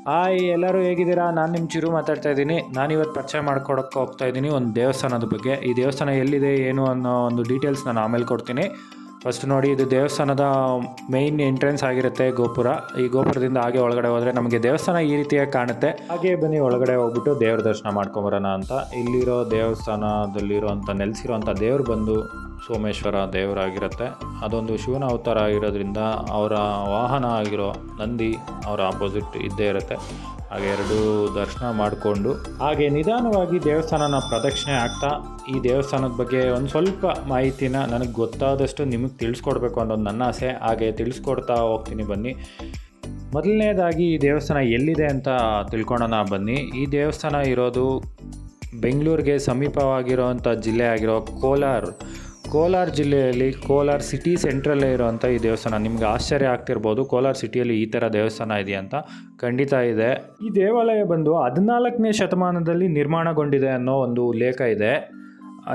Hi, ಎಲ್ಲರೂ ಹೇಗಿದ್ದೀರಾ? ನಾನು ನಿಮ್ಮ ಚಿರು ಮಾತಾಡ್ತಾ ಇದ್ದೀನಿ. ನಾನಿವತ್ತು ಪರಿಚಯ ಮಾಡ್ಕೊಡೋಕ್ಕೆ ಹೋಗ್ತಾ ಇದ್ದೀನಿ ಒಂದು ದೇವಸ್ಥಾನದ ಬಗ್ಗೆ. ಈ ದೇವಸ್ಥಾನ ಎಲ್ಲಿದೆ ಏನು ಅನ್ನೋ ಒಂದು ಡೀಟೇಲ್ಸ್ ನಾನು ಆಮೇಲೆ ಕೊಡ್ತೀನಿ. ಫಸ್ಟ್ ನೋಡಿ, ಇದು ದೇವಸ್ಥಾನದ ಮೇಯ್ನ್ ಎಂಟ್ರೆನ್ಸ್ ಆಗಿರುತ್ತೆ, ಗೋಪುರ. ಈ ಗೋಪುರದಿಂದ ಹಾಗೆ ಒಳಗಡೆ ಹೋದರೆ ನಮಗೆ ದೇವಸ್ಥಾನ ಈ ರೀತಿಯಾಗಿ ಕಾಣುತ್ತೆ. ಹಾಗೆ ಬನ್ನಿ ಒಳಗಡೆ ಹೋಗ್ಬಿಟ್ಟು ದೇವ್ರ ದರ್ಶನ ಮಾಡ್ಕೊಂಬರೋಣ ಅಂತ. ಇಲ್ಲಿರೋ ದೇವಸ್ಥಾನದಲ್ಲಿರುವಂಥ ನೆಲೆಸಿರುವಂಥ ದೇವ್ರು ಬಂದು ಸೋಮೇಶ್ವರ ದೇವರಾಗಿರುತ್ತೆ. ಅದೊಂದು ಶಿವನ ಅವತಾರ ಆಗಿರೋದ್ರಿಂದ ಅವರ ವಾಹನ ಆಗಿರೋ ನಂದಿ ಅವರ ಆಪೋಸಿಟ್ ಇದ್ದೇ ಇರುತ್ತೆ. ಹಾಗೆ ಎರಡೂ ದರ್ಶನ ಮಾಡಿಕೊಂಡು ಹಾಗೆ ನಿಧಾನವಾಗಿ ದೇವಸ್ಥಾನನ ಪ್ರದಕ್ಷಿಣೆ ಆಗ್ತಾ ಈ ದೇವಸ್ಥಾನದ ಬಗ್ಗೆ ಒಂದು ಸ್ವಲ್ಪ ಮಾಹಿತಿನ ನನಗೆ ಗೊತ್ತಾದಷ್ಟು ನಿಮಗೆ ತಿಳಿಸ್ಕೊಡ್ಬೇಕು ಅನ್ನೋದು ನನ್ನ ಆಸೆ. ಹಾಗೆ ತಿಳಿಸ್ಕೊಡ್ತಾ ಹೋಗ್ತೀನಿ, ಬನ್ನಿ. ಮೊದಲನೇದಾಗಿ ಈ ದೇವಸ್ಥಾನ ಎಲ್ಲಿದೆ ಅಂತ ತಿಳ್ಕೊಳ್ಳೋಣ ಬನ್ನಿ. ಈ ದೇವಸ್ಥಾನ ಇರೋದು ಬೆಂಗಳೂರಿಗೆ ಸಮೀಪವಾಗಿರೋವಂಥ ಜಿಲ್ಲೆ ಆಗಿರೋ ಕೋಲಾರ ಜಿಲ್ಲೆಯಲ್ಲಿ ಕೋಲಾರ ಸಿಟಿ ಸೆಂಟ್ರಲ್ಲೇ ಇರೋವಂಥ ಈ ದೇವಸ್ಥಾನ. ನಿಮ್ಗೆ ಆಶ್ಚರ್ಯ ಆಗ್ತಿರ್ಬೋದು, ಕೋಲಾರ ಸಿಟಿಯಲ್ಲಿ ಈ ಥರ ದೇವಸ್ಥಾನ ಇದೆಯಾ ಅಂತ. ಖಂಡಿತ ಇದೆ. ಈ ದೇವಾಲಯ ಬಂದು 14ನೇ ಶತಮಾನದಲ್ಲಿ ನಿರ್ಮಾಣಗೊಂಡಿದೆ ಅನ್ನೋ ಒಂದು ಉಲ್ಲೇಖ ಇದೆ.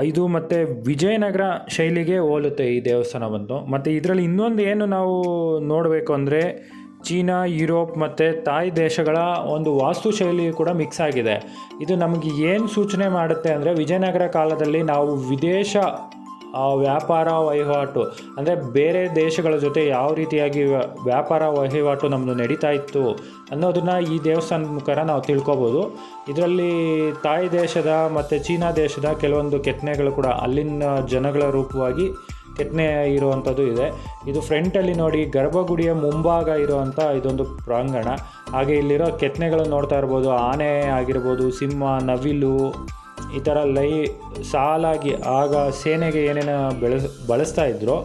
ಇದು ಮತ್ತು ವಿಜಯನಗರ ಶೈಲಿಗೆ ಹೋಲುತ್ತೆ ಈ ದೇವಸ್ಥಾನ ಬಂದು. ಮತ್ತು ಇದರಲ್ಲಿ ಇನ್ನೊಂದು ಏನು ನಾವು ನೋಡಬೇಕು ಅಂದರೆ, ಚೀನಾ, ಯುರೋಪ್ ಮತ್ತು ತಾಯಿ ದೇಶಗಳ ಒಂದು ವಾಸ್ತುಶೈಲಿ ಕೂಡ ಮಿಕ್ಸ್ ಆಗಿದೆ. ಇದು ನಮಗೆ ಏನು ಸೂಚನೆ ಮಾಡುತ್ತೆ ಅಂದರೆ, ವಿಜಯನಗರ ಕಾಲದಲ್ಲಿ ನಾವು ವಿದೇಶ ವ್ಯಾಪಾರ ವಹಿವಾಟು ಅಂದರೆ ಬೇರೆ ದೇಶಗಳ ಜೊತೆ ಯಾವ ರೀತಿಯಾಗಿ ವ್ಯಾಪಾರ ವಹಿವಾಟು ನಮ್ಮದು ನಡೀತಾ ಇತ್ತು ಅನ್ನೋದನ್ನು ಈ ದೇವಸ್ಥಾನದ ಮುಖಾಂತರ ನಾವು ತಿಳ್ಕೊಬೋದು. ಇದರಲ್ಲಿ ತಾಯಿ ದೇಶದ ಮತ್ತು ಚೀನಾ ದೇಶದ ಕೆಲವೊಂದು ಕೆತ್ತನೆಗಳು ಕೂಡ ಅಲ್ಲಿನ ಜನಗಳ ರೂಪವಾಗಿ ಕೆತ್ತನೆ ಇರುವಂಥದ್ದು ಇದೆ. ಇದು ಫ್ರಂಟಲ್ಲಿ ನೋಡಿ, ಗರ್ಭಗುಡಿಯ ಮುಂಭಾಗ ಇರುವಂಥ ಇದೊಂದು ಪ್ರಾಂಗಣ. ಹಾಗೆ ಇಲ್ಲಿರೋ ಕೆತ್ತನೆಗಳು ನೋಡ್ತಾ ಇರ್ಬೋದು. ಆನೆ ಆಗಿರ್ಬೋದು, ಸಿಂಹ, ನವಿಲು, ಈ ಥರ ಸಾಲಾಗಿ ಆಗ ಸೇನೆಗೆ ಏನೇನು ಬಳಸ್ತಾ ಇದ್ರೋ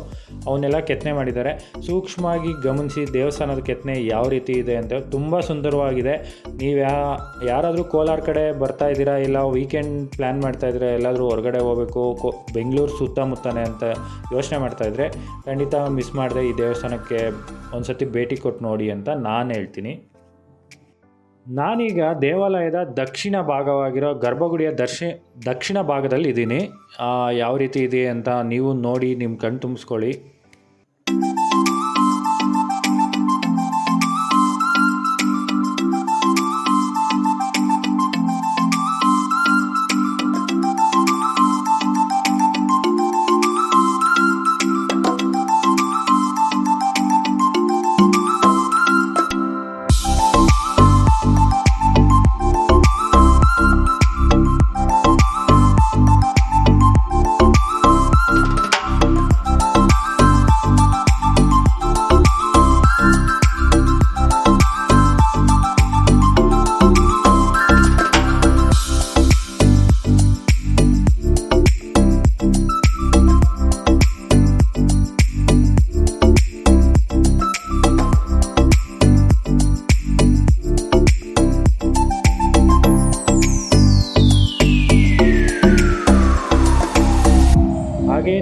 ಅವನ್ನೆಲ್ಲ ಕೆತ್ತನೆ ಮಾಡಿದ್ದಾರೆ. ಸೂಕ್ಷ್ಮವಾಗಿ ಗಮನಿಸಿ ದೇವಸ್ಥಾನದ ಕೆತ್ತನೆ ಯಾವ ರೀತಿ ಇದೆ ಅಂತ. ತುಂಬ ಸುಂದರವಾಗಿದೆ. ನೀವು ಯಾರಾದರೂ ಕೋಲಾರ ಕಡೆ ಬರ್ತಾ ಇದ್ದೀರಾ, ಇಲ್ಲ ವೀಕೆಂಡ್ ಪ್ಲ್ಯಾನ್ ಮಾಡ್ತಾಯಿದ್ರೆ, ಎಲ್ಲಾದರೂ ಹೊರಗಡೆ ಹೋಗಬೇಕು, ಬೆಂಗಳೂರು ಸುತ್ತಮುತ್ತನೇ ಅಂತ ಯೋಚನೆ ಮಾಡ್ತಾಯಿದ್ರೆ ಖಂಡಿತ ಮಿಸ್ ಮಾಡದೆ ಈ ದೇವಸ್ಥಾನಕ್ಕೆ ಒಂದು ಸತಿ ಭೇಟಿ ಕೊಟ್ಟು ನೋಡಿ ಅಂತ ನಾನು ಹೇಳ್ತೀನಿ. ನಾನೀಗ ದೇವಾಲಯದ ದಕ್ಷಿಣ ಭಾಗವಾಗಿರೋ ಗರ್ಭಗುಡಿಯ ದಕ್ಷಿಣ ಭಾಗದಲ್ಲಿ ಇದ್ದೀನಿ. ಯಾವ ರೀತಿ ಇದೆ ಅಂತ ನೀವು ನೋಡಿ ನಿಮ್ಮ ಕಣ್ಣು ತುಂಬಿಸ್ಕೊಳ್ಳಿ.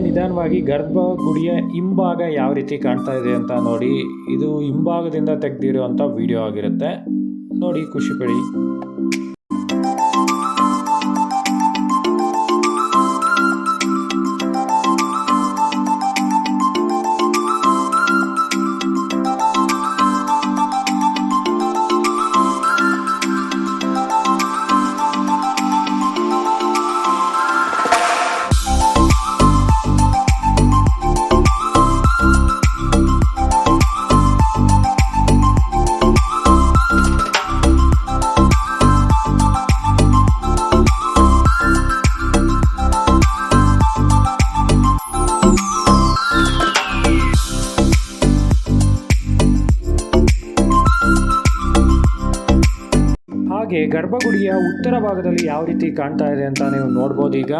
ನಿಧಾನವಾಗಿ ಗರ್ಭಗುಡಿಯ ಹಿಂಭಾಗ ಯಾವ ರೀತಿ ಕಾಣ್ತಾ ಇದೆ ಅಂತ ನೋಡಿ. ಇದು ಹಿಂಭಾಗದಿಂದ ತೆಗೆದಿರುವಂಥ ವಿಡಿಯೋ ಆಗಿರುತ್ತೆ. ನೋಡಿ, ಖುಷಿ ಪಡಿ. ಹಾಗೆ ಗರ್ಭಗುಡಿಯ ಉತ್ತರ ಭಾಗದಲ್ಲಿ ಯಾವ ರೀತಿ ಕಾಣ್ತಾ ಇದೆ ಅಂತ ನೀವು ನೋಡ್ಬೋದು. ಈಗ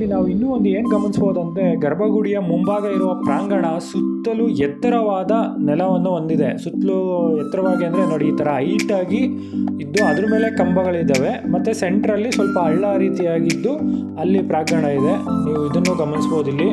ಇಲ್ಲಿ ನಾವು ಇನ್ನೂ ಒಂದು ಏನು ಗಮನಿಸ್ಬೋದಂದರೆ ಗರ್ಭಗುಡಿಯ ಮುಂಭಾಗ ಇರುವ ಪ್ರಾಂಗಣ ಸುತ್ತಲೂ ಎತ್ತರವಾದ ನೆಲವನ್ನು ಹೊಂದಿದೆ. ಸುತ್ತಲೂ ಎತ್ತರವಾಗಿ ಅಂದರೆ ನೋಡಿ, ಈ ಥರ ಹೈಟಾಗಿ ಇದ್ದು ಅದ್ರ ಮೇಲೆ ಕಂಬಗಳಿದ್ದಾವೆ ಮತ್ತು ಸೆಂಟ್ರಲ್ಲಿ ಸ್ವಲ್ಪ ಹಳ್ಳ ರೀತಿಯಾಗಿದ್ದು ಅಲ್ಲಿ ಪ್ರಾಂಗಣ ಇದೆ. ನೀವು ಇದನ್ನು ಗಮನಿಸ್ಬೋದು ಇಲ್ಲಿ.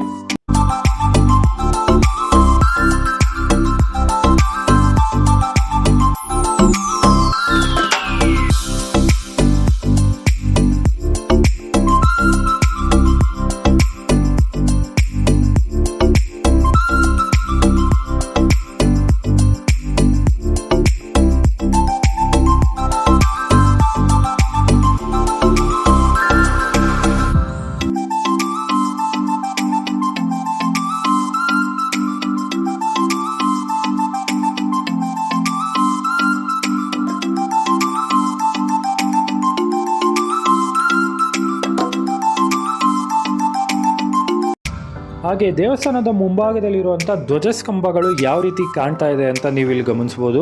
ಹಾಗೆ ದೇವಸ್ಥಾನದ ಮುಂಭಾಗದಲ್ಲಿರುವಂಥ ಧ್ವಜಸ್ತಂಭಗಳು ಯಾವ ರೀತಿ ಕಾಣ್ತಾ ಇದೆ ಅಂತ ನೀವು ಇಲ್ಲಿ ಗಮನಿಸ್ಬೋದು.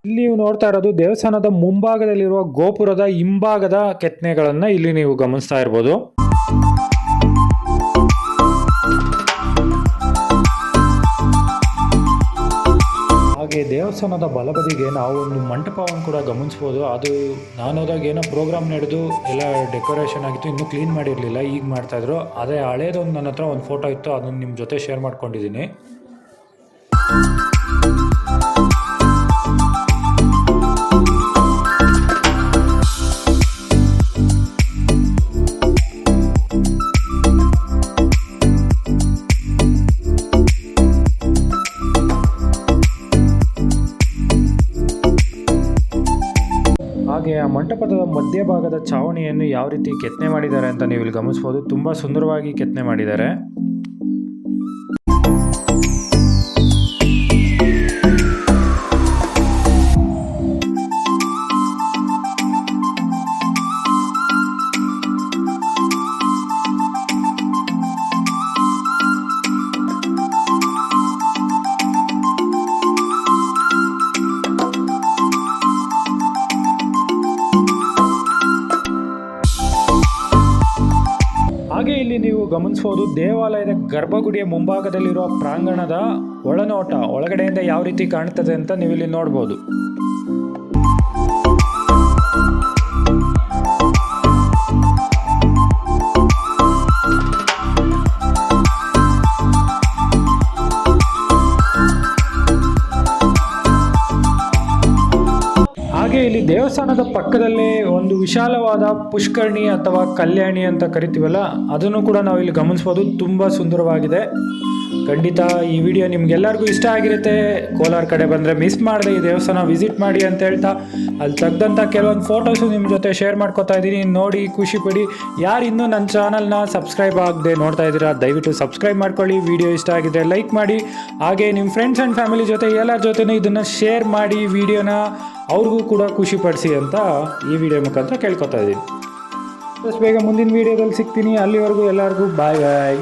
ಇಲ್ಲಿ ನೀವು ನೋಡ್ತಾ ಇರೋದು ದೇವಸ್ಥಾನದ ಮುಂಭಾಗದಲ್ಲಿರುವ ಗೋಪುರದ ಹಿಂಭಾಗದ ಕೆತ್ತನೆಗಳನ್ನು ಇಲ್ಲಿ ನೀವು ಗಮನಿಸ್ತಾ ಇರ್ಬೋದು. ಹಾಗೆ ದೇವಸ್ಥಾನದ ಬಲಬದಿಗೆ ನಾವು ಒಂದು ಮಂಟಪವನ್ನು ಕೂಡ ಗಮನಿಸ್ಬೋದು. ಅದು ನಾನು ಹೋದಾಗ ಏನೋ ಪ್ರೋಗ್ರಾಮ್ ನಡೆದು ಎಲ್ಲ ಡೆಕೋರೇಷನ್ ಆಗಿತ್ತು, ಇನ್ನೂ ಕ್ಲೀನ್ ಮಾಡಿರಲಿಲ್ಲ, ಈಗ ಮಾಡ್ತಾಯಿದ್ರು. ಅದೇ ಹಳೇದೊಂದು ನನ್ನ ಹತ್ರ ಒಂದು ಫೋಟೋ ಇತ್ತು, ಅದನ್ನು ನಿಮ್ಮ ಜೊತೆ ಶೇರ್ ಮಾಡ್ಕೊಂಡಿದ್ದೀನಿ. ಹಾಗೆ ಆ ಮಂಟಪದ ಮಧ್ಯಭಾಗದ ಛಾವಣಿಯನ್ನು ಯಾವ ರೀತಿ ಕೆತ್ತನೆ ಮಾಡಿದ್ದಾರೆ ಅಂತ ನೀವು ಇಲ್ಲಿ ಗಮನಿಸ್ಬೋದು. ತುಂಬ ಸುಂದರವಾಗಿ ಕೆತ್ತನೆ ಮಾಡಿದ್ದಾರೆ. ಹಾಗೆ ಇಲ್ಲಿ ನೀವು ಗಮನಿಸ್ಬೋದು, ದೇವಾಲಯದ ಗರ್ಭಗುಡಿಯ ಮುಂಭಾಗದಲ್ಲಿರುವ ಪ್ರಾಂಗಣದ ಒಳನೋಟ ಒಳಗಡೆಯಿಂದ ಯಾವ ರೀತಿ ಕಾಣ್ತದೆ ಅಂತ ನೀವು ಇಲ್ಲಿ ನೋಡ್ಬೋದು. ಹಾಗೆ ಇಲ್ಲಿ ದೇವಸ್ಥಾನದ ಪಕ್ಕದಲ್ಲೇ ಒಂದು ವಿಶಾಲವಾದ ಪುಷ್ಕರಣಿ ಅಥವಾ ಕಲ್ಯಾಣಿ ಅಂತ ಕರಿತೀವಲ್ಲ, ಅದನ್ನು ಕೂಡ ನಾವು ಇಲ್ಲಿ ಗಮನಿಸ್ಬೋದು. ತುಂಬ ಸುಂದರವಾಗಿದೆ. ಖಂಡಿತ ಈ ವಿಡಿಯೋ ನಿಮ್ಗೆಲ್ಲರಿಗೂ ಇಷ್ಟ ಆಗಿರುತ್ತೆ. ಕೋಲಾರ ಕಡೆ ಬಂದರೆ ಮಿಸ್ ಮಾಡದೆ ಈ ದೇವಸ್ಥಾನ ವಿಸಿಟ್ ಮಾಡಿ ಅಂತ ಹೇಳ್ತಾ, ಅಲ್ಲಿ ತೆಗ್ದಂಥ ಕೆಲವೊಂದು ಫೋಟೋಸು ನಿಮ್ಮ ಜೊತೆ ಶೇರ್ ಮಾಡ್ಕೊತಾ ಇದ್ದೀನಿ. ನೋಡಿ ಖುಷಿ ಪಡಿ. ಯಾರು ಇನ್ನೂ ನನ್ನ ಚಾನಲ್ನ ಸಬ್ಸ್ಕ್ರೈಬ್ ಆಗದೆ ನೋಡ್ತಾ ಇದ್ದೀರಾ, ದಯವಿಟ್ಟು ಸಬ್ಸ್ಕ್ರೈಬ್ ಮಾಡ್ಕೊಳ್ಳಿ. ವಿಡಿಯೋ ಇಷ್ಟ ಆಗಿದ್ರೆ ಲೈಕ್ ಮಾಡಿ. ಹಾಗೆ ನಿಮ್ಮ ಫ್ರೆಂಡ್ಸ್ ಆ್ಯಂಡ್ ಫ್ಯಾಮಿಲಿ ಜೊತೆ ಎಲ್ಲರ ಜೊತೆನೂ ಇದನ್ನು ಶೇರ್ ಮಾಡಿ. ವಿಡಿಯೋನ ಅವ್ರಿಗೂ ಕೂಡ ಖುಷಿಪಡಿಸಿ ಅಂತ ಈ ವಿಡಿಯೋ ಮುಖಾಂತರ ಕೇಳ್ಕೊತಾ ಇದ್ದೀನಿ. ಬೇಗ ಮುಂದಿನ ವಿಡಿಯೋದಲ್ಲಿ ಸಿಗ್ತೀನಿ. ಅಲ್ಲಿವರೆಗೂ ಎಲ್ಲರಿಗೂ ಬಾಯ್ ಬಾಯ್.